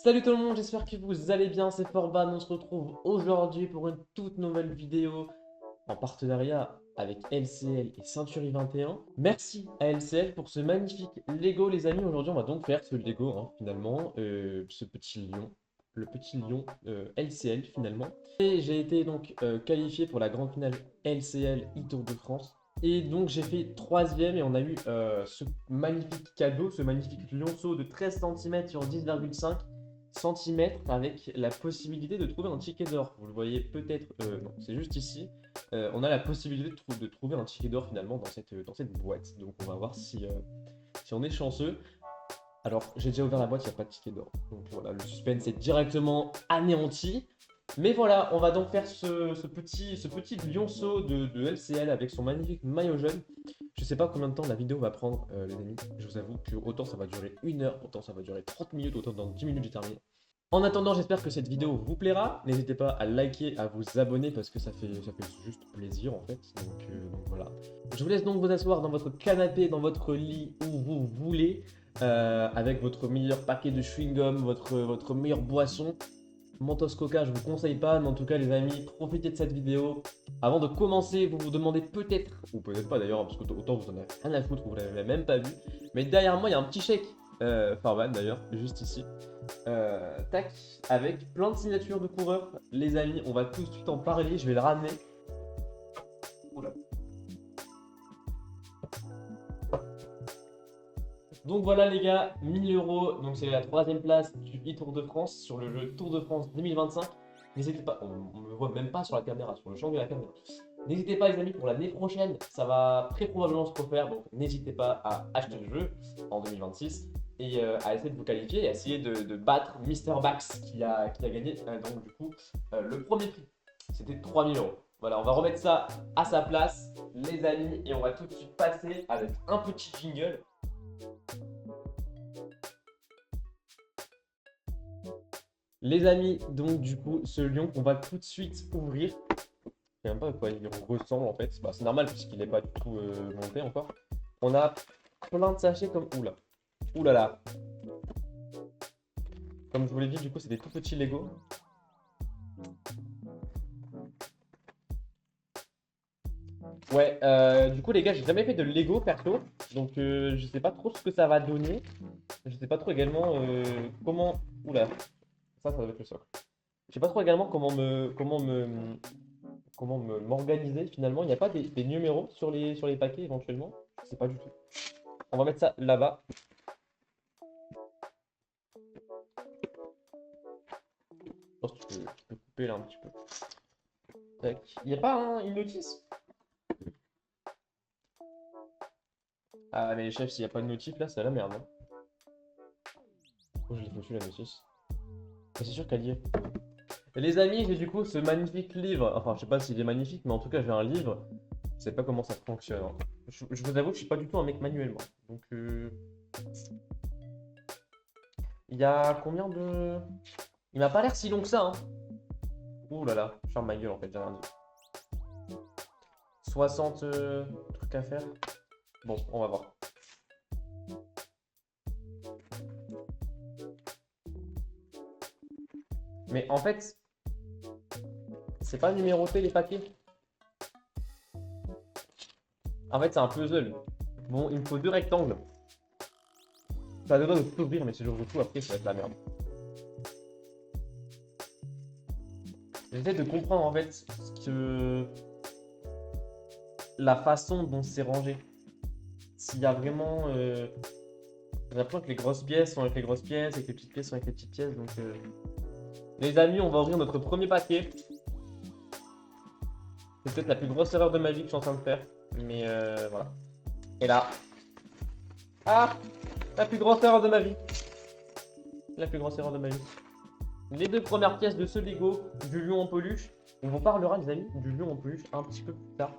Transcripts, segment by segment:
Salut tout le monde, j'espère que vous allez bien, c'est Forban, on se retrouve aujourd'hui pour une toute nouvelle vidéo en partenariat avec LCL et Century 21. Merci à LCL pour ce magnifique Lego les amis, aujourd'hui on va donc faire ce Lego finalement, ce petit lion, le petit lion LCL finalement. Et j'ai été donc qualifié pour la grande finale LCL e-Tour de France. Et donc j'ai fait troisième et on a eu ce magnifique cadeau, ce magnifique lionceau de 13 cm sur 10,5 cm avec la possibilité de trouver un ticket d'or. Vous le voyez peut-être, non, c'est juste ici. On a la possibilité de trouver un ticket d'or finalement dans cette boîte. Donc on va voir si on est chanceux. Alors j'ai déjà ouvert la boîte, il n'y a pas de ticket d'or. Donc voilà, le suspense est directement anéanti. Mais voilà, on va donc faire ce petit lionceau de LCL avec son magnifique maillot jaune. Je sais pas combien de temps la vidéo va prendre, les amis. Je vous avoue que autant ça va durer 1 heure, autant ça va durer 30 minutes, autant dans 10 minutes j'ai terminé. En attendant, j'espère que cette vidéo vous plaira. N'hésitez pas à liker, à vous abonner parce que ça fait juste plaisir en fait. Donc voilà. Je vous laisse donc vous asseoir dans votre canapé, dans votre lit, où vous voulez, avec votre meilleur paquet de chewing-gum, votre meilleure boisson. Mentos Coca, je vous conseille pas, mais en tout cas les amis, profitez de cette vidéo. Avant de commencer, vous vous demandez peut-être, ou peut-être pas d'ailleurs, parce que autant vous en avez rien à foutre, vous l'avez même pas vu, mais derrière moi il y a un petit chèque, Farban d'ailleurs, juste ici, tac, avec plein de signatures de coureurs. Les amis, on va tout de suite en parler, je vais le ramener. Oula. Donc voilà les gars, 1000 euros, donc c'est la troisième place du e-Tour de France sur le jeu Tour de France 2025. N'hésitez pas, on ne me voit même pas sur la caméra, sur le champ de la caméra. N'hésitez pas les amis, pour l'année prochaine, ça va très probablement se refaire, donc n'hésitez pas à acheter le jeu en 2026 et à essayer de vous qualifier et à essayer de battre Mister Bax qui a gagné donc du coup le premier prix. C'était 3000 euros. Voilà, on va remettre ça à sa place, les amis, et on va tout de suite passer avec un petit jingle. Les amis, donc du coup, ce lion qu'on va tout de suite ouvrir. Je sais même pas à quoi il ressemble en fait. Bah, c'est normal puisqu'il n'est pas du tout monté encore. On a plein de sachets comme... Oula. Oula là. Comme je vous l'ai dit, du coup, c'est des tout petits Lego. Ouais, du coup, les gars, j'ai jamais fait de Lego perso. Donc, je sais pas trop ce que ça va donner. Je sais pas trop également comment... Oula. Ça doit être le socle. Je sais pas trop également m'organiser finalement. Il n'y a pas des numéros sur les paquets éventuellement. Je sais pas du tout. On va mettre ça là-bas. Je pense que tu peux couper là un petit peu. Tac. Il n'y a pas une notice? Ah mais les chefs, s'il n'y a pas de notif là, c'est la merde. Hein. Oh, je l'ai foutu la notice. C'est sûr qu'elle y est. Et les amis, j'ai du coup ce magnifique livre. Enfin, je sais pas s'il est magnifique, mais en tout cas, j'ai un livre. Je sais pas comment ça fonctionne. Hein. Je vous avoue que je suis pas du tout un mec manuel, moi. Donc, il y a combien de... Il m'a pas l'air si long que ça, hein. Ouh là là, je ferme ma gueule en fait, j'ai rien dit. 60 trucs à faire. Bon, on va voir. Mais en fait, c'est pas numéroté les paquets. En fait, c'est un puzzle. Bon, il me faut 2 rectangles. Ça devrait de tout ouvrir, mais si j'ouvre tout, après, ça va être la merde. J'essaie de comprendre en fait la façon dont c'est rangé. S'il y a vraiment... J'ai l'impression que les grosses pièces sont avec les grosses pièces et que les petites pièces sont avec les petites pièces. Donc, les amis, on va ouvrir notre premier paquet. C'est peut-être la plus grosse erreur de ma vie que je suis en train de faire. Mais voilà. Et là. Ah! La plus grosse erreur de ma vie. La plus grosse erreur de ma vie. Les 2 premières pièces de ce Lego du lion en peluche. On vous parlera, les amis, du lion en peluche un petit peu plus tard.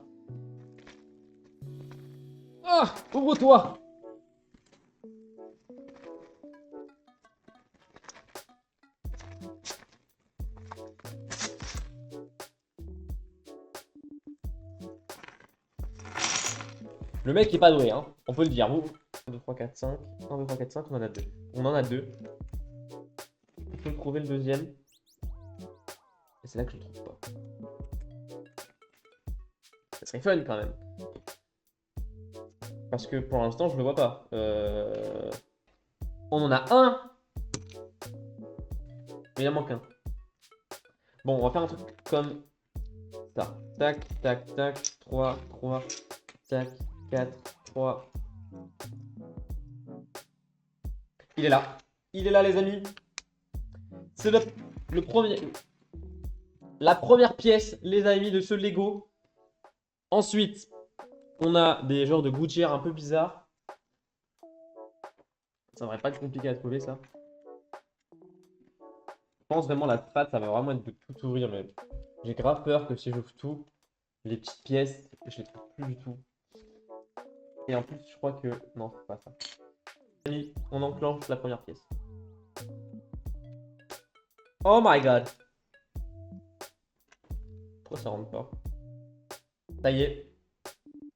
Ah! Ouvre-toi! Le mec est pas doué, hein. On peut le dire. Vous. 1, 2, 3, 4, 5. 1, 2, 3, 4, 5. On en a 2. On en a 2. peux trouver le deuxième. Et c'est là que je le trouve pas. Ça serait fun quand même. Parce que pour l'instant, je le vois pas. On en a un. Mais il en manque un. Bon, on va faire un truc comme ça. Tac, tac, tac. 3, 3. Tac, 4, 3. Il est là. Il est là, les amis. C'est le premier. La première pièce, les amis, de ce Lego. Ensuite, on a des genres de gouttières un peu bizarres. Ça devrait pas être compliqué à trouver, ça. Je pense vraiment la strat, ça va vraiment être de tout ouvrir, mais j'ai grave peur que si j'ouvre tout, les petites pièces, je les trouve plus du tout. Et en plus, je crois que... Non, c'est pas ça. Allez, on enclenche la première pièce. Oh my god! Pourquoi ça rentre pas? Ça y est.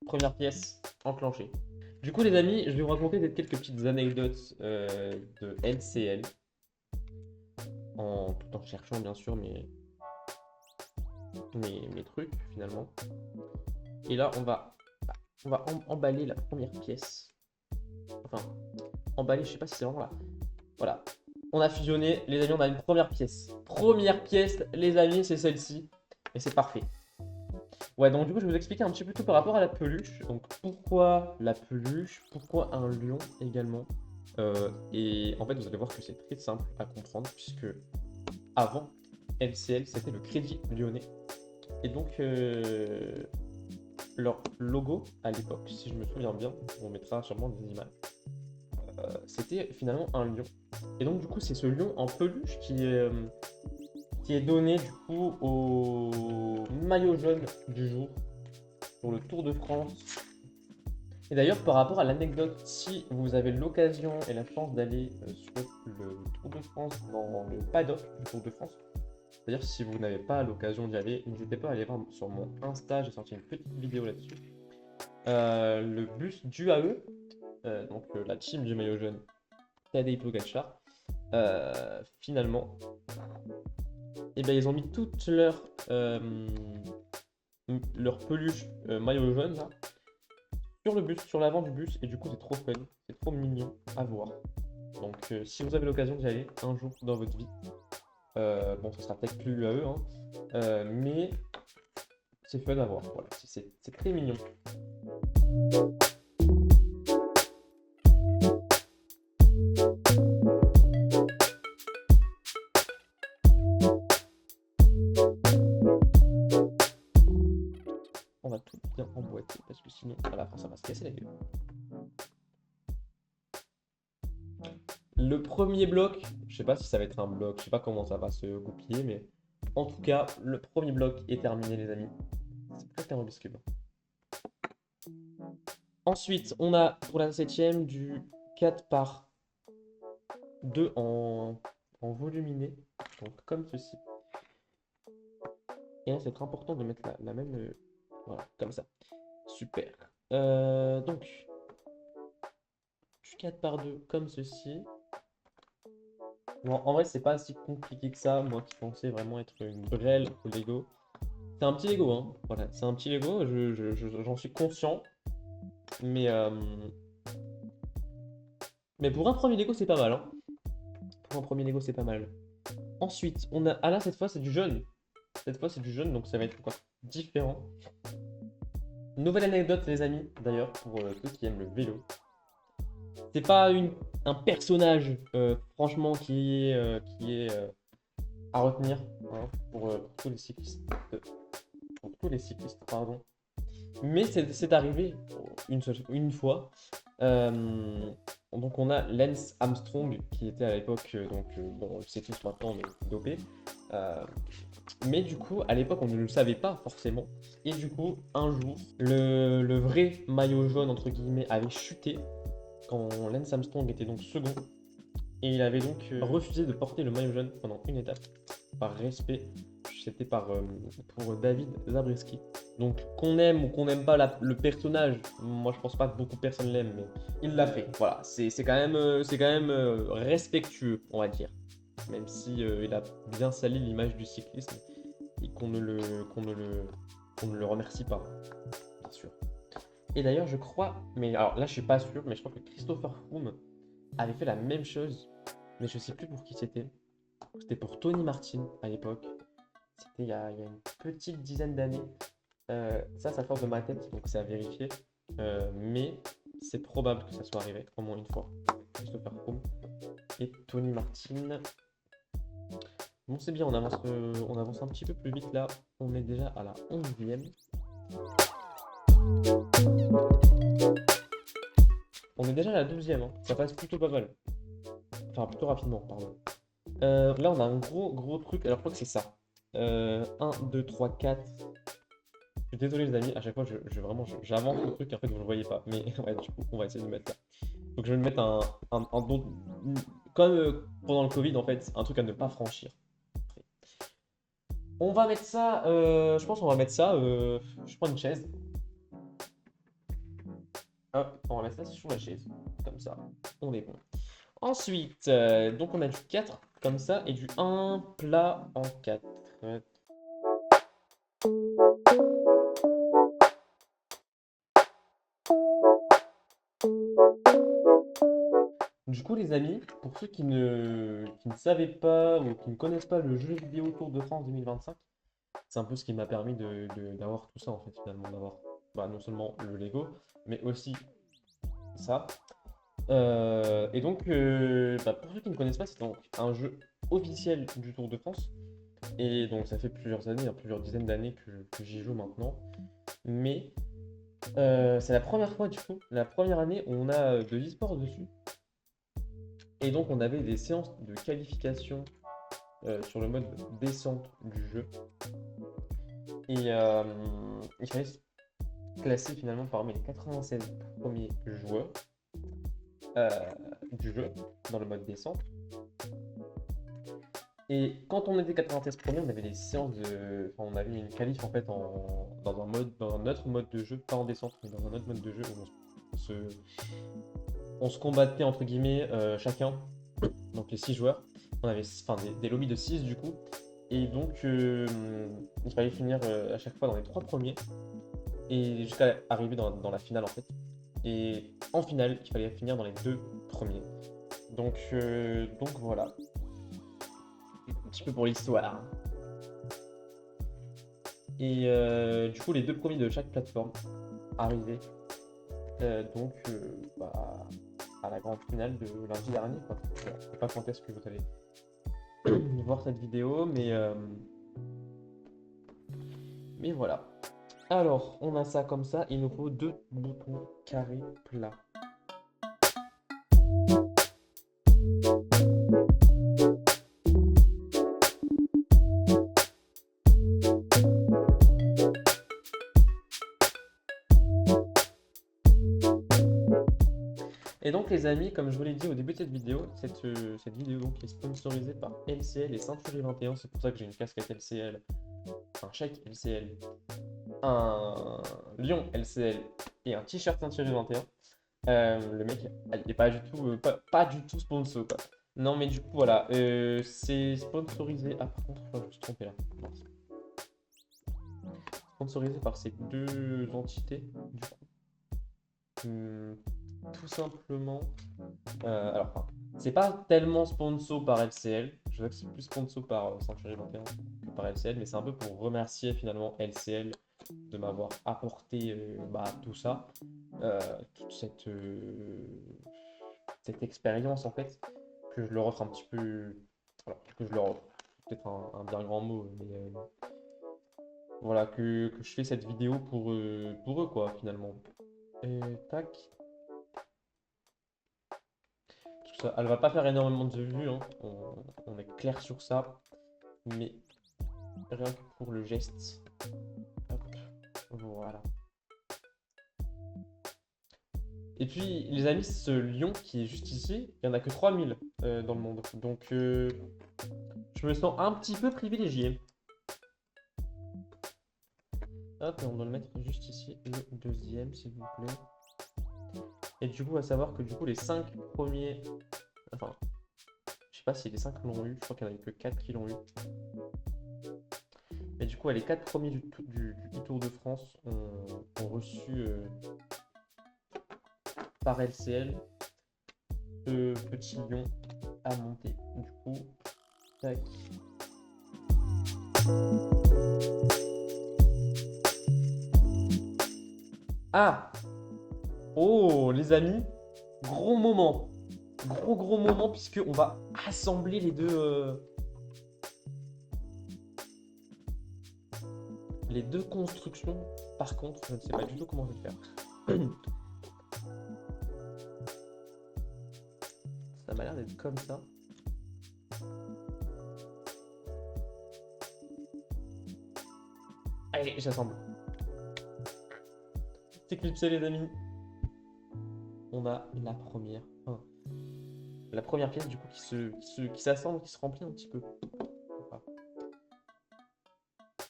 Première pièce enclenchée. Du coup, les amis, je vais vous raconter quelques petites anecdotes de LCL. Tout en cherchant, bien sûr, mes trucs, finalement. Et là, on va emballer la première pièce. Enfin, emballer, je sais pas si c'est vraiment là. Voilà. On a fusionné, les amis, on a une première pièce. Première pièce, les amis, c'est celle-ci. Et c'est parfait. Ouais, donc du coup, je vais vous expliquer un petit peu tout par rapport à la peluche. Donc, pourquoi la peluche? Pourquoi un lion également? Et en fait, vous allez voir que c'est très simple à comprendre, puisque avant, LCL, c'était le Crédit Lyonnais. Et donc, leur logo à l'époque, si je me souviens bien, on mettra sûrement des images, c'était finalement un lion. Et donc, du coup, c'est ce lion en peluche qui est donné du coup au maillot jaune du jour pour le Tour de France. Et d'ailleurs, par rapport à l'anecdote, si vous avez l'occasion et la chance d'aller sur le Tour de France, dans le paddock du Tour de France, c'est-à-dire si vous n'avez pas l'occasion d'y aller, n'hésitez pas à aller voir sur mon Insta, j'ai sorti une petite vidéo là-dessus. Le bus du AE, donc la team du maillot jaune, Tadej Pogacar, finalement, et ben ils ont mis toutes leurs peluches maillot jaune là, sur le bus, sur l'avant du bus, et du coup c'est trop fun, c'est trop mignon à voir. Donc si vous avez l'occasion d'y aller un jour dans votre vie, bon ça sera peut-être plus l'UAE, hein, mais c'est fun à voir, voilà, c'est très mignon. On va tout bien emboîter parce que sinon à la fin ça va se casser la gueule. Le premier bloc, je sais pas si ça va être un bloc, je sais pas comment ça va se goupiller, mais en tout cas, le premier bloc est terminé, les amis. C'est presque un Rubik's Cube. Ensuite, on a pour la 7ème du 4 par 2 en voluminé, donc comme ceci. Et là, c'est très important de mettre la même, voilà, comme ça. Super. Donc, du 4 par 2 comme ceci. Bon, en vrai, c'est pas si compliqué que ça. Moi qui pensais vraiment être une brêle au Lego. C'est un petit Lego, hein. Voilà, c'est un petit Lego, j'en suis conscient. Mais pour un premier Lego, c'est pas mal, hein. Pour un premier Lego, c'est pas mal. Ensuite, on a... Ah là, cette fois, c'est du jaune. Cette fois, c'est du jaune, donc ça va être quoi? Différent. Nouvelle anecdote, les amis, d'ailleurs, pour ceux qui aiment le vélo. C'est pas un personnage, franchement, qui est à retenir, hein, pour tous les cyclistes. Pour tous les cyclistes, pardon. Mais c'est arrivé une fois. Donc on a Lance Armstrong qui était à l'époque, bon, on le sait tous maintenant, mais dopé. Mais du coup, à l'époque, on ne le savait pas forcément. Et du coup, un jour, le vrai maillot jaune, entre guillemets, avait chuté quand Lance Armstrong était donc second. Et il avait donc refusé de porter le maillot jaune pendant une étape. Par respect, c'était pour David Zabriskie. Donc qu'on aime ou qu'on n'aime pas le personnage, moi je pense pas que beaucoup de personnes l'aiment, mais il l'a fait. Voilà, c'est quand même respectueux, on va dire. même si il a bien sali l'image du cyclisme et qu'on ne le remercie pas, bien sûr. Et d'ailleurs, je crois, mais alors là, je suis pas sûr, mais je crois que Christopher Froome avait fait la même chose, mais je sais plus pour qui c'était. C'était pour Tony Martin à l'époque. C'était il y a une petite dizaine d'années. Ça sort de ma tête, donc c'est à vérifier. Mais c'est probable que ça soit arrivé au moins une fois. Christopher Froome et Tony Martin. Bon, c'est bien, on avance un petit peu plus vite là. On est déjà à la 11e. On est déjà à la 12e, hein. Ça passe plutôt pas mal. Enfin, plutôt rapidement, pardon. Là, on a un gros truc. Alors, je crois que c'est ça. 1, 2, 3, 4. Je suis désolé, les amis. À chaque fois, j'avance le truc. En fait, vous ne le voyez pas. Mais ouais, du coup, on va essayer de le mettre là. Donc, je vais me mettre un don. Comme pendant le Covid, en fait, un truc à ne pas franchir. On va mettre ça. Je pense qu'on va mettre ça. Je prends une chaise. Hop, on va mettre ça sur la chaise. Comme ça. On est bon. Ensuite, donc on a du 4 comme ça et du 1 plat en 4. Du coup, les amis, pour ceux qui ne savaient pas ou qui ne connaissent pas le jeu vidéo Tour de France 2025, c'est un peu ce qui m'a permis d'avoir tout ça en fait, finalement, d'avoir non seulement le Lego, mais aussi ça. Et donc, pour ceux qui ne connaissent pas, c'est donc un jeu officiel du Tour de France. Et donc, ça fait plusieurs années, hein, plusieurs dizaines d'années que j'y joue maintenant. Mais c'est la première fois, du coup, la première année où on a de l'e-sport dessus. Et donc, on avait des séances de qualification sur le mode descente du jeu. Et il fallait se classer finalement parmi les 96 premiers joueurs euh, du jeu dans le mode descente. Et quand on était 96 premiers, on avait des séances de. Enfin, on avait une qualif en fait dans un autre mode de jeu, pas en descente, mais dans un autre mode de jeu où on se combattait entre guillemets chacun, donc les 6 joueurs. On avait des lobbies de 6 du coup. Et donc il fallait finir à chaque fois dans les 3 premiers. Et jusqu'à arriver dans la finale en fait. Et en finale, il fallait finir dans les 2 premiers. Donc voilà. Un petit peu pour l'histoire. Et du coup, les 2 premiers de chaque plateforme arrivaient à la grande finale de lundi dernier. Quoi. Je ne sais pas quand est-ce que vous allez voir cette vidéo, mais voilà. Alors, on a ça comme ça. Il nous faut 2 boutons carrés plats. Et donc les amis, comme je vous l'ai dit au début de cette vidéo, cette vidéo donc, est sponsorisée par LCL et Century 21, c'est pour ça que j'ai une casquette LCL, un chèque LCL, un lion LCL et un t-shirt Century 21. Le mec, il n'est pas du tout, pas du tout sponsor quoi. Non mais du coup voilà, c'est sponsorisé. Ah par contre, je me suis trompé là. Sponsorisé par ces 2 entités du coup. Tout simplement. Alors, enfin, c'est pas tellement sponsor par LCL. Je vois que c'est plus sponsor par Century 21 que par LCL, mais c'est un peu pour remercier finalement LCL de m'avoir apporté tout ça, toute cette expérience en fait, que je leur offre un petit peu. Alors, que je leur offre, peut-être un bien grand mot, mais voilà, que je fais cette vidéo pour eux quoi, finalement. Et tac. Ça, elle va pas faire énormément de vues, hein. On est clair sur ça, mais rien que pour le geste. Hop, voilà. Et puis, les amis, ce lion qui est juste ici, il n'y en a que 3000 dans le monde. Donc, je me sens un petit peu privilégié. Hop, et on doit le mettre juste ici, le deuxième, s'il vous plaît. Et du coup, à savoir que du coup, les 5 premiers... Enfin, je sais pas si les 5 l'ont eu, je crois qu'il n'y en a eu que 4 qui l'ont eu. Mais du coup, les 4 premiers du e-Tour de France ont reçu par LCL ce petit lion à monter. Du coup, tac. Ah! Oh, les amis, gros moment. Gros moment, puisque on va assembler les deux constructions. Par contre, je ne sais pas du tout comment je vais faire. Ça m'a l'air d'être comme ça. Allez, j'assemble. C'est clipsé, les amis. On a la première. Enfin, la première pièce, du coup, qui s'assemble, qui se remplit un petit peu. Voilà.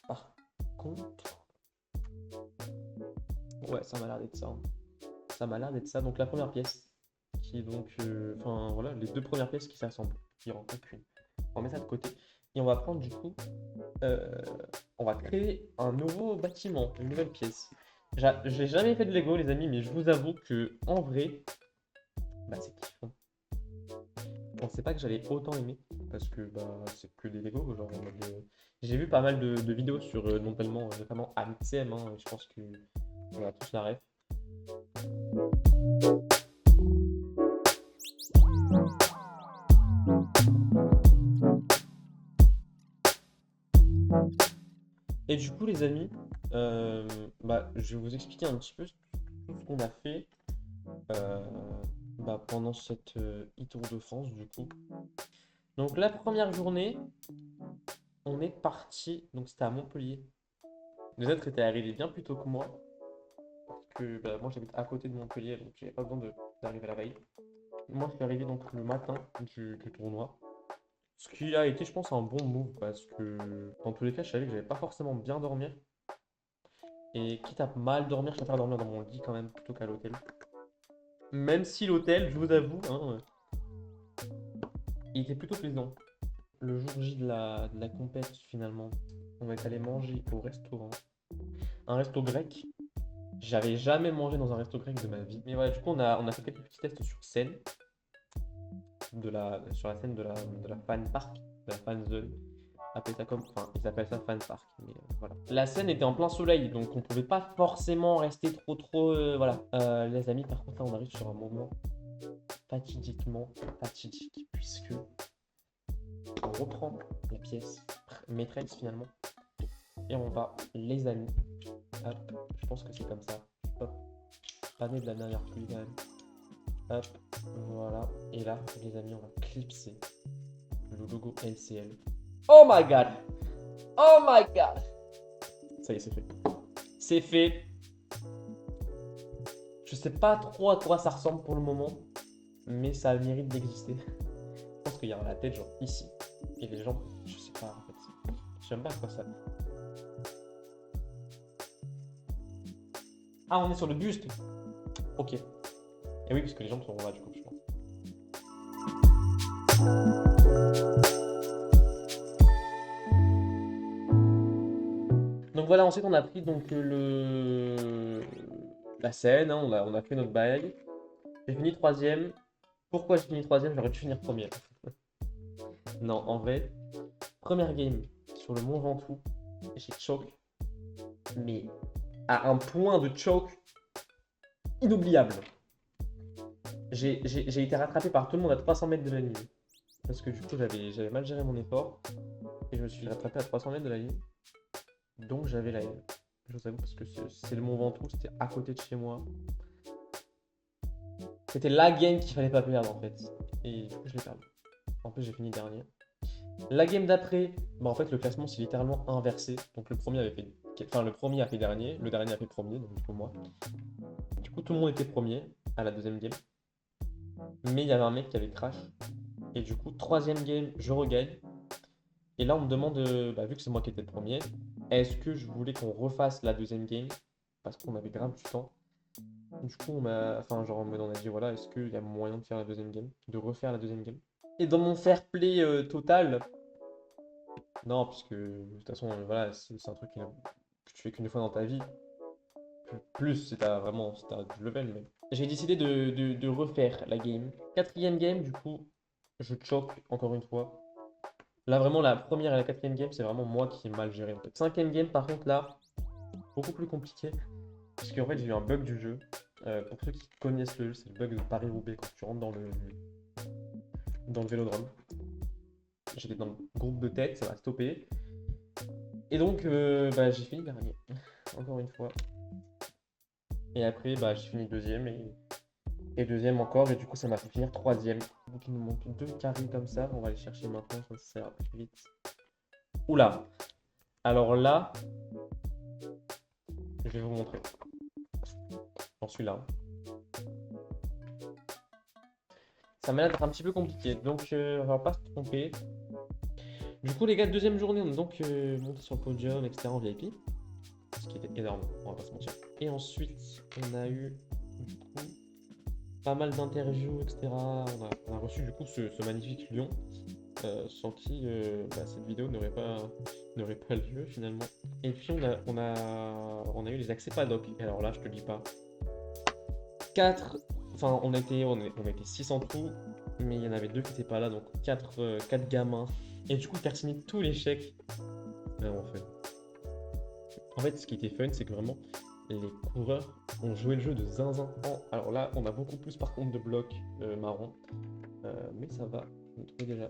Par contre... Ouais, ça m'a l'air d'être ça. Hein. Ça m'a l'air d'être ça. Donc la première pièce, qui est donc... Enfin, voilà, les deux premières pièces qui s'assemblent, qui rencontrent une. On met ça de côté. Et on va prendre, du coup... on va créer un nouveau bâtiment, une nouvelle pièce. J'ai jamais fait de Lego, les amis, mais je vous avoue que en vrai, bah, c'est kiffant. Je pensais pas que j'allais autant aimer, parce que bah, c'est que des Lego. Genre, en mode, j'ai vu pas mal de vidéos sur notamment AMXM, hein, je pense que on a tous la ref. Et du coup, les amis, bah, je vais vous expliquer un petit peu tout ce qu'on a fait bah, pendant cette e-Tour de France, du coup. Donc, la première journée, on est parti, donc c'était à Montpellier. Les autres étaient arrivés bien plus tôt que moi, parce que bah, moi j'habite à côté de Montpellier, donc j'avais pas besoin d'arriver la veille. Moi, je suis arrivé donc le matin du tournoi. Ce qui a été, je pense, un bon move parce que dans tous les cas, je savais que j'allais pas forcément bien dormir. Et quitte à mal dormir, je préfère dormir dans mon lit quand même plutôt qu'à l'hôtel. Même si l'hôtel, je vous avoue, hein, il était plutôt plaisant. Le jour J de la compète, finalement, on est allé manger au restaurant. Un resto grec. J'avais jamais mangé dans un resto grec de ma vie. Mais voilà, du coup, on a fait quelques petits tests sur scène. Sur la scène de la fan park, de la fan zone. Ça comme, enfin, ils appellent ça fan park, mais voilà. La scène était en plein soleil, donc on pouvait pas forcément rester trop, voilà. Les amis, par contre, là, on arrive sur un moment fatidiquement fatidique, puisque on reprend la pièce maîtresse finalement, et on va, les amis, hop, je pense que c'est comme ça, hop, pané de la dernière pluie quand même, hop, voilà, et là, les amis, on va clipser le logo LCL. Oh my god! Oh my god! Ça y est, c'est fait. C'est fait. Je sais pas trop à quoi ça ressemble pour le moment, mais ça a le mérite d'exister. Je pense qu'il y a la tête genre ici. Et les jambes, je sais pas en fait. Je sais même pas à quoi ça. Ah, on est sur le buste. Ok. Et oui, parce que les jambes sont là du coup, je pense. Donc voilà, ensuite on a pris donc la scène, hein, on a fait notre bail. J'ai fini troisième. Pourquoi j'ai fini troisième? J'aurais dû finir premier. Non, en vrai, première game sur le Mont Ventoux, j'ai choke, mais à un point de choke inoubliable. J'ai été rattrapé par tout le monde à 300 mètres de la ligne. Parce que du coup, j'avais mal géré mon effort. Et je me suis rattrapé à 300 mètres de la ligne. Donc j'avais la haine. Je vous avoue, parce que c'est le Mont Ventoux, c'était à côté de chez moi. C'était la game qu'il fallait pas perdre en fait. Et du coup, je l'ai perdu. En plus, j'ai fini dernier. La game d'après, bah en fait, le classement s'est littéralement inversé. Donc le premier le premier a fait dernier, le dernier a fait premier, donc du coup moi. Du coup, tout le monde était premier à la deuxième game. Mais il y avait un mec qui avait crash. Et du coup, troisième game, je regagne. Et là, on me demande, bah, vu que c'est moi qui étais le premier, est-ce que je voulais qu'on refasse la deuxième game? Parce qu'on avait grave du temps. Du coup, on a dit voilà, est-ce qu'il y a moyen de faire la deuxième game, de refaire la deuxième game? Et dans mon fair play total, non, parce que de toute façon, voilà, c'est un truc que tu fais qu'une fois dans ta vie. Plus si t'as vraiment si t'as du level, mais. J'ai décidé de refaire la game. Quatrième game, du coup, je choque encore une fois. Là, vraiment, la première et la quatrième game, c'est vraiment moi qui ai mal géré en fait. Cinquième game, par contre, là, beaucoup plus compliqué. Parce qu'en fait, j'ai eu un bug du jeu. Pour ceux qui connaissent le jeu, c'est le bug de Paris-Roubaix quand tu rentres dans le vélodrome. J'étais dans le groupe de tête, ça m'a stoppé. Et donc, bah, j'ai fini dernier, encore une fois. Et après, bah, j'ai fini deuxième et deuxième encore. Et du coup, ça m'a fait finir troisième. Donc, il nous manque deux carrés comme ça. On va les chercher maintenant, ça ira plus vite. Oula! Alors là, je vais vous montrer. J'en suis là. Ça m'a l'air d'être un petit peu compliqué. Donc, on va pas se tromper. Du coup, les gars, deuxième journée, on est donc monté sur le podium, etc. en VIP. Ce qui était énorme, on va pas se mentir. Et ensuite, on a eu du coup pas mal d'interviews, etc. On a reçu du coup ce magnifique lion, sans qui bah, cette vidéo n'aurait pas lieu finalement. Et puis on a eu les accès paddock. Et alors là, je te dis pas. 4, enfin on était 6 en tout, mais il y en avait 2 qui n'étaient pas là, donc 4 gamins. Et du coup, faire signer tous les chèques. Vraiment fun. En fait, ce qui était fun, c'est que vraiment, les coureurs ont joué le jeu de zinzin. Alors là, on a beaucoup plus par contre de blocs marron. Mais ça va, je trouvé déjà.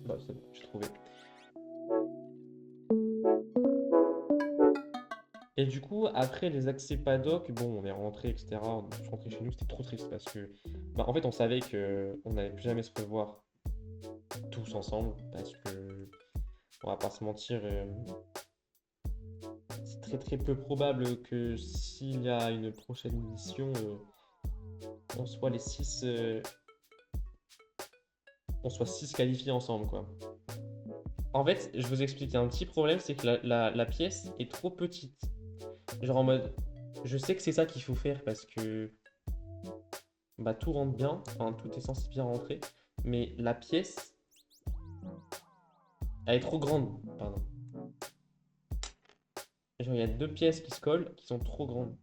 Bah, c'est bon, j'ai trouvé. Et du coup, après les accès paddock, bon, on est rentré, etc. On est tous rentrés chez nous, c'était trop triste parce que, bah, en fait, on savait qu'on n'allait plus jamais se revoir tous ensemble parce que, on va pas se mentir, c'est très très peu probable que s'il y a une prochaine édition, on soit les 6 on soit 6 qualifiés ensemble, quoi. En fait, je vous explique, il y a un petit problème, c'est que la pièce est trop petite. Genre en mode, je sais que c'est ça qu'il faut faire parce que bah, tout rentre bien, enfin tout est censé bien rentrer, mais la pièce, elle est trop grande, pardon. Genre il y a 2 pièces qui se collent, qui sont trop grandes.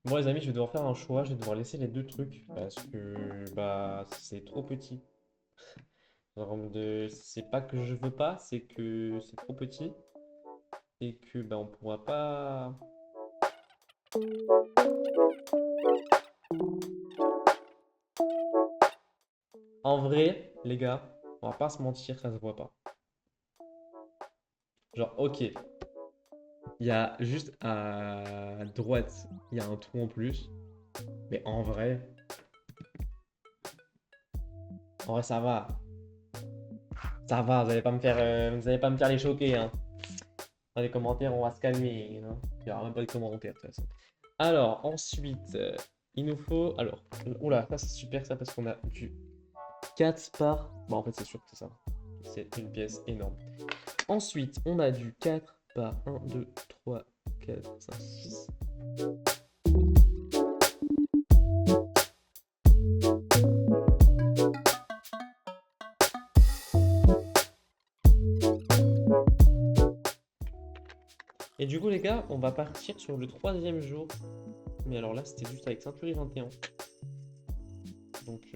Bon les amis, je vais devoir faire un choix, je vais devoir laisser les 2 trucs parce que bah c'est trop petit. Genre c'est pas que je veux pas, c'est que c'est trop petit et que bah on pourra pas. En vrai, les gars, on va pas se mentir, ça se voit pas. Genre, ok, il y a juste à droite, il y a un trou en plus. Mais en vrai, ça va. Ça va, vous allez pas me faire les choquer, hein. Dans les commentaires, on va se calmer, hein. Il y aura même pas de commentaires, de toute façon. Alors, ensuite, il nous faut. Alors, oula, ça c'est super ça parce qu'on a du 4 par. Bon, en fait, c'est sûr que c'est ça. C'est une pièce énorme. Ensuite, on a du 4 par 1, 2, 3, 4, 5, 6. Et du coup, les gars, on va partir sur le troisième jour. Mais alors là, c'était juste avec Century 21. Donc,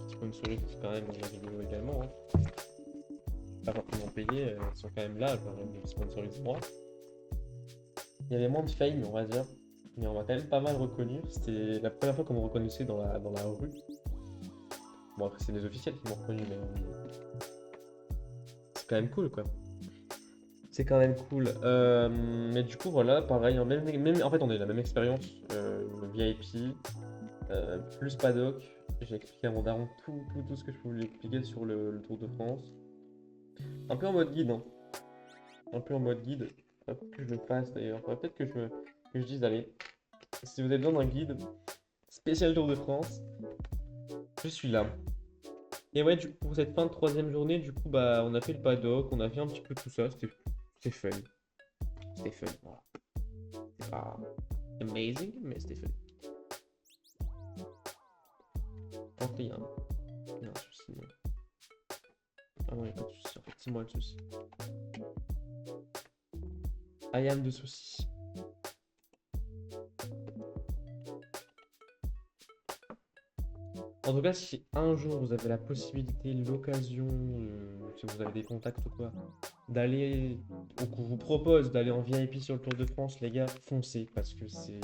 sponsorise quand même la vidéo également. Hein. Pas forcément payé, ils sont quand même là, ils sponsorisent moi. Il y avait moins de fame, on va dire, mais on m'a quand même pas mal reconnu. C'était la première fois qu'on me reconnaissait dans la rue. Bon, après, c'est les officiels qui m'ont reconnu, mais c'est quand même cool, quoi. C'est quand même cool. Mais du coup, voilà, pareil, hein, en fait, on a eu la même expérience, VIP, plus paddock. J'ai expliqué à mon daron tout ce que je pouvais lui expliquer sur le Tour de France. Un peu en mode guide, hein. Un peu en mode guide. Faut que je le fasse d'ailleurs. Faudrait peut-être que je dise, allez, si vous avez besoin d'un guide spécial Tour de France, je suis là. Et ouais, du coup, pour cette fin de troisième journée, du coup, bah, on a fait le paddock, on a fait un petit peu tout ça. C'était fun. C'était fun, voilà. pas amazing, mais c'était fait. Tant qu'il y a un souci. Ah non, il n'y a pas de souci. En fait, c'est moi le souci. I am de souci. En tout cas, si un jour vous avez la possibilité, l'occasion, si vous avez des contacts ou quoi, d'aller, ou qu'on vous propose d'aller en VIP sur le Tour de France, les gars, foncez, parce que c'est...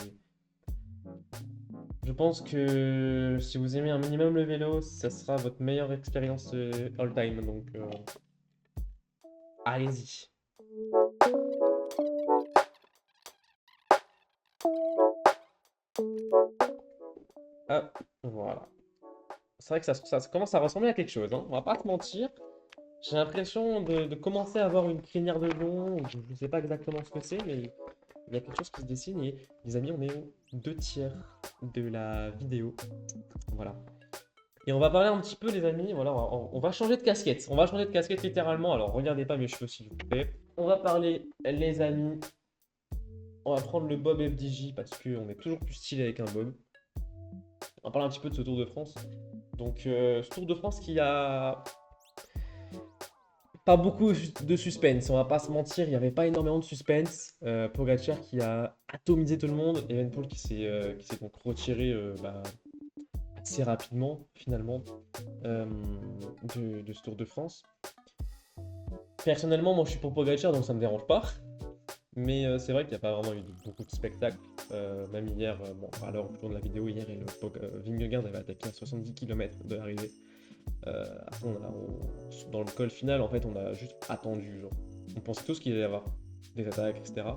Je pense que si vous aimez un minimum le vélo, ça sera votre meilleure expérience all time, donc allez-y. Ah, voilà. C'est vrai que ça commence à ressembler à quelque chose, hein. On va pas se mentir. J'ai l'impression de commencer à avoir une crinière de lion. Je ne sais pas exactement ce que c'est, mais il y a quelque chose qui se dessine. Et les amis, on est aux 2 tiers de la vidéo. Voilà. Et on va parler un petit peu, les amis. Voilà, on va changer de casquette. On va changer de casquette littéralement. Alors, regardez pas mes cheveux, s'il vous plaît. On va parler, les amis. On va prendre le Bob FDJ parce qu'on est toujours plus stylé avec un Bob. On va parler un petit peu de ce Tour de France. Donc, ce Tour de France qui a pas beaucoup de suspense, on va pas se mentir, il n'y avait pas énormément de suspense. Pogacar qui a atomisé tout le monde, Evenepoel qui s'est donc retiré assez rapidement finalement de ce Tour de France. Personnellement, moi je suis pour Pogacar donc ça me dérange pas. Mais c'est vrai qu'il n'y a pas vraiment eu beaucoup de spectacles. Même hier, à l'heure où je tourne la vidéo, hier, Vingegaard avait attaqué à 70 km de l'arrivée. Après, dans le col final, en fait, on a juste attendu. Genre. On pensait tous qu'il allait y avoir des attaques, etc.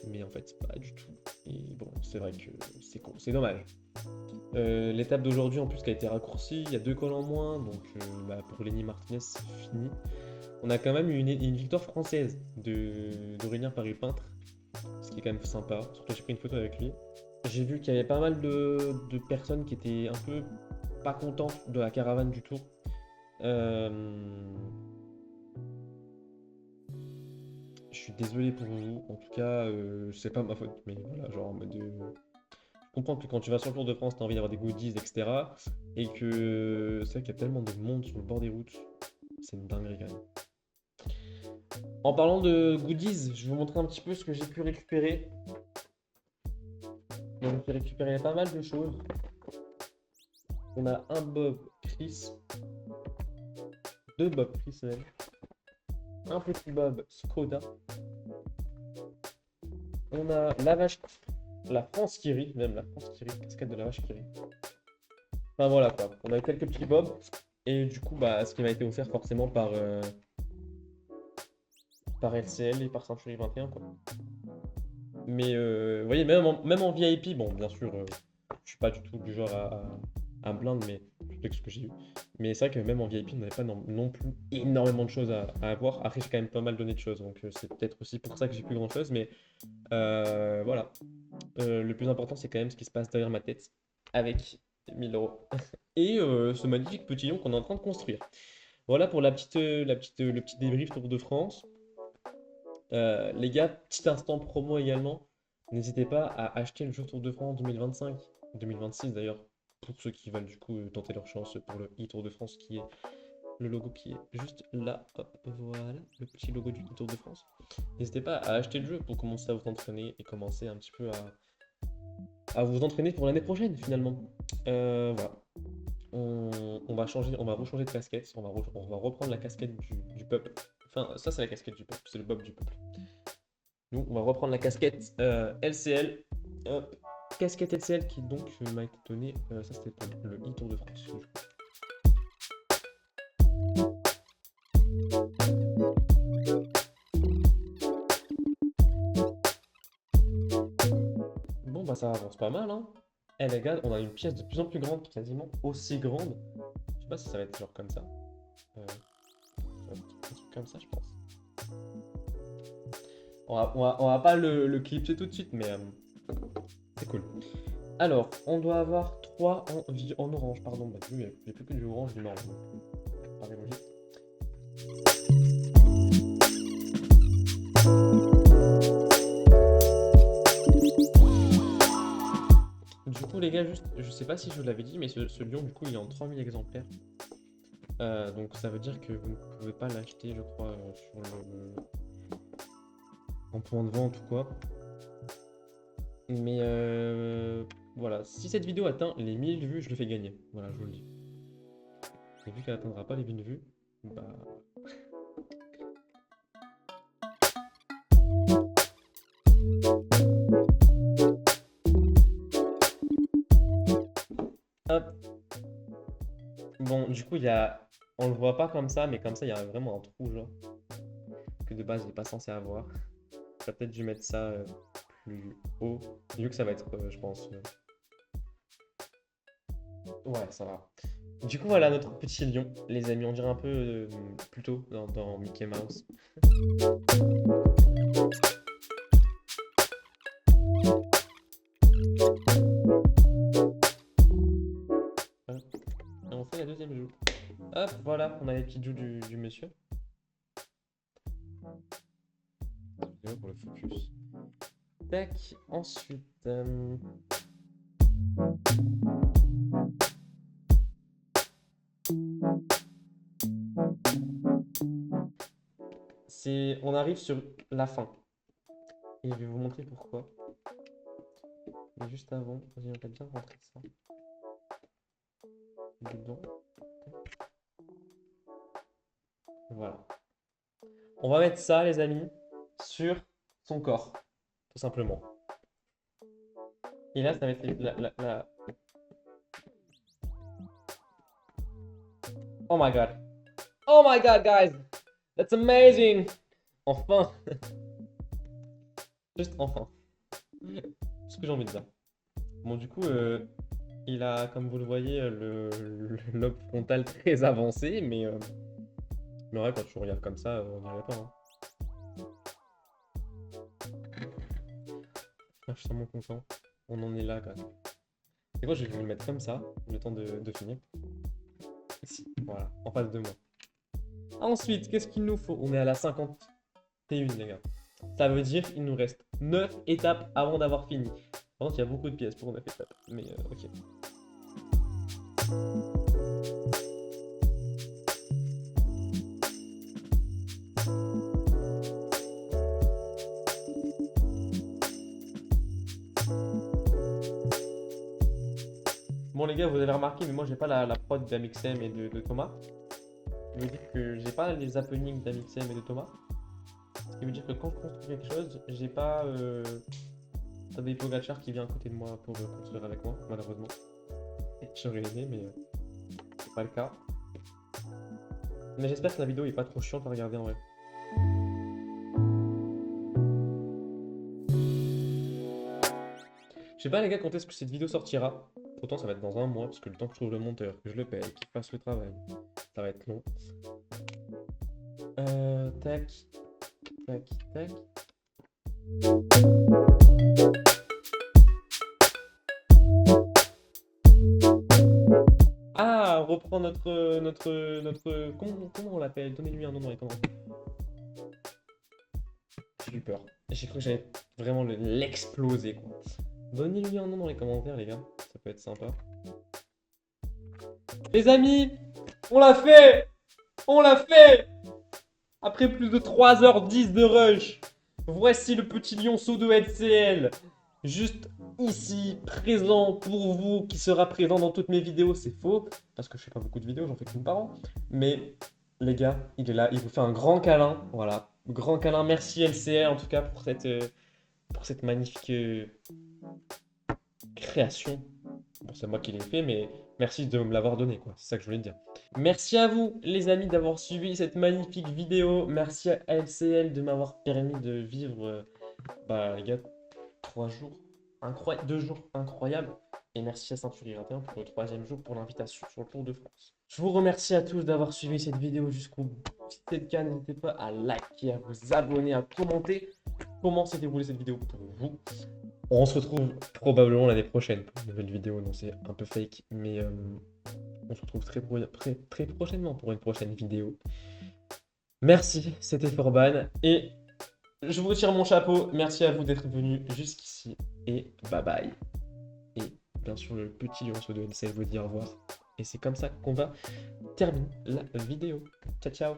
Mais en fait, pas du tout. Et bon, c'est vrai que c'est con, c'est dommage. L'étape d'aujourd'hui, en plus, qui a été raccourcie, il y a 2 cols en moins. Donc, pour Lenny Martinez, c'est fini. On a quand même eu une victoire française d'Aurélien Paris-Peintre, ce qui est quand même sympa. Surtout, j'ai pris une photo avec lui. J'ai vu qu'il y avait pas mal de personnes qui étaient un peu pas contentes de la caravane du Tour. Je suis désolé pour vous. En tout cas, c'est pas ma faute. Mais voilà, genre en mode de... Je comprends que quand tu vas sur le Tour de France, tu as envie d'avoir des goodies, etc. Et que c'est vrai qu'il y a tellement de monde sur le bord des routes. C'est une dinguerie quand même. En parlant de goodies, je vais vous montrer un petit peu ce que j'ai pu récupérer. Donc j'ai récupéré pas mal de choses. On a un Bob Chris, 2 Bob Chris même, un petit Bob Skoda. On a la France qui rit, même la France qui rit, casquette de la vache qui rit. Enfin voilà quoi, on a quelques petits Bobs. Et du coup, ce qui m'a été offert forcément par LCL et par Century 21 quoi. Mais vous voyez, même en VIP, bon bien sûr, je suis pas du tout du genre à me plaindre, mais je sais ce que j'ai eu. Mais c'est vrai que même en VIP, on n'avait pas non plus énormément de choses à avoir. Après, j'ai quand même pas mal donné de choses, donc c'est peut-être aussi pour ça que j'ai plus grand chose. Mais voilà, le plus important, c'est quand même ce qui se passe derrière ma tête avec 1000 euros et ce magnifique petit lion qu'on est en train de construire. Voilà pour le petit débrief Tour de France. Les gars, petit instant promo également. N'hésitez pas à acheter le jeu Tour de France 2025, 2026 d'ailleurs, pour ceux qui veulent du coup tenter leur chance pour le e-Tour de France qui est le logo qui est juste là. Hop, voilà, le petit logo du e-Tour de France. N'hésitez pas à acheter le jeu pour commencer à vous entraîner et commencer un petit peu à vous entraîner pour l'année prochaine finalement. Voilà. On va rechanger de casquette, on va reprendre la casquette du peuple. Enfin, ça c'est la casquette du peuple, c'est le Bob du peuple. Nous, on va reprendre la casquette LCL. Hop, casquette LCL qui donc m'a été donnée, ça c'était pour le e-Tour de France. Bon ça avance pas mal hein. Eh les gars, on a une pièce de plus en plus grande, quasiment aussi grande. Je sais pas si ça va être genre comme ça. Un truc comme ça je pense. On va pas le clipser tout de suite, mais c'est cool. Alors, on doit avoir 3 en orange, pardon. Bah, j'ai plus que du orange, du marron. Pareil logique. coup, les gars, juste, je sais pas si je vous l'avais dit, mais ce lion, du coup, il est en 3000 exemplaires. Donc ça veut dire que vous ne pouvez pas l'acheter, je crois, sur en point de vente ou quoi. Mais voilà, si cette vidéo atteint les 1000 vues, je le fais gagner. Voilà, je vous le dis. Et vu qu'elle atteindra pas les 1000 vues, bah... Hop. Bon, du coup, il y a... On le voit pas comme ça, mais comme ça, il y a vraiment un trou, genre. Que de base, il n'est pas censé avoir. J'aurais peut-être dû mettre ça plus haut. Vu que ça va être, je pense... Ouais, ça va. Du coup, voilà notre petit lion, les amis. On dirait un peu plutôt dans Mickey Mouse. Hop. Et on fait la deuxième joue. Hop, voilà, on a les petites joues du monsieur. Pour le focus. Tac, ensuite... On arrive sur la fin. Et je vais vous montrer pourquoi. Mais juste avant, j'aimerais bien rentrer ça dedans. Voilà. On va mettre ça, les amis, sur son corps, tout simplement. Et là, ça va être la... Oh my god. Oh my god, guys. That's amazing. Enfin. Juste enfin. Ce que j'ai envie de dire. Bon, du coup, il a, comme vous le voyez, le lobe frontal très avancé, mais ouais, quand tu regardes comme ça, on dirait pas. Hein. Ah, je suis tellement content. On en est là, quand même. Et moi, je vais vous le mettre comme ça, le temps de finir. Ici, voilà, en face de moi. Ensuite, qu'est-ce qu'il nous faut? On est à la 51, les gars. Ça veut dire qu'il nous reste 9 étapes avant d'avoir fini. Par contre, il y a beaucoup de pièces pour 9 étapes, mais ok. Bon les gars, vous avez remarqué, mais moi j'ai pas la prod d'Amixem et de Thomas. Ce qui veut dire que j'ai pas les happenings d'Amixem et de Thomas. Ce qui veut dire que quand je construis quelque chose, j'ai pas Tadej Pogacar qui vient à côté de moi pour construire avec moi, malheureusement. J'aurais aimé, mais c'est pas le cas. Mais j'espère que la vidéo est pas trop chiante à regarder en vrai. Je sais pas les gars quand est-ce que cette vidéo sortira. Pourtant ça va être dans un mois parce que le temps que je trouve le monteur, que je le paye, qu'il fasse le travail, ça va être long. Tac, tac, tac. Ah, on reprend notre comment on l'appelle? Donnez-lui un nom dans les commentaires. J'ai eu peur. J'ai cru que j'allais vraiment l'exploser quoi. Donnez-lui un nom dans les commentaires les gars, ça peut être sympa. Les amis, on l'a fait! On l'a fait! Après plus de 3h10 de rush, voici le petit lionceau de LCL. Juste ici, présent pour vous, qui sera présent dans toutes mes vidéos. C'est faux, parce que je fais pas beaucoup de vidéos, j'en fais qu'une par an. Mais les gars, il est là, il vous fait un grand câlin. Voilà, grand câlin. Merci LCL en tout cas pour cette magnifique création. Bon, c'est moi qui l'ai fait, mais merci de me l'avoir donné, quoi. C'est ça que je voulais dire. Merci à vous, les amis, d'avoir suivi cette magnifique vidéo. Merci à LCL de m'avoir permis de vivre, les gars, 3 jours incroyables, 2 jours incroyables. Et merci à Century 21 pour le 3e jour pour l'invitation sur le Tour de France. Je vous remercie à tous d'avoir suivi cette vidéo jusqu'au bout. Si c'est le cas, n'hésitez pas à liker, à vous abonner, à commenter comment s'est déroulée cette vidéo pour vous. On se retrouve probablement l'année prochaine pour une nouvelle vidéo. Non, c'est un peu fake, mais on se retrouve très prochainement pour une prochaine vidéo. Merci, c'était Forban. Et je vous retire mon chapeau. Merci à vous d'être venus jusqu'ici. Et bye bye. Et bien sûr le petit lionceau de LCL vous dit au revoir. Et c'est comme ça qu'on va terminer la vidéo. Ciao ciao.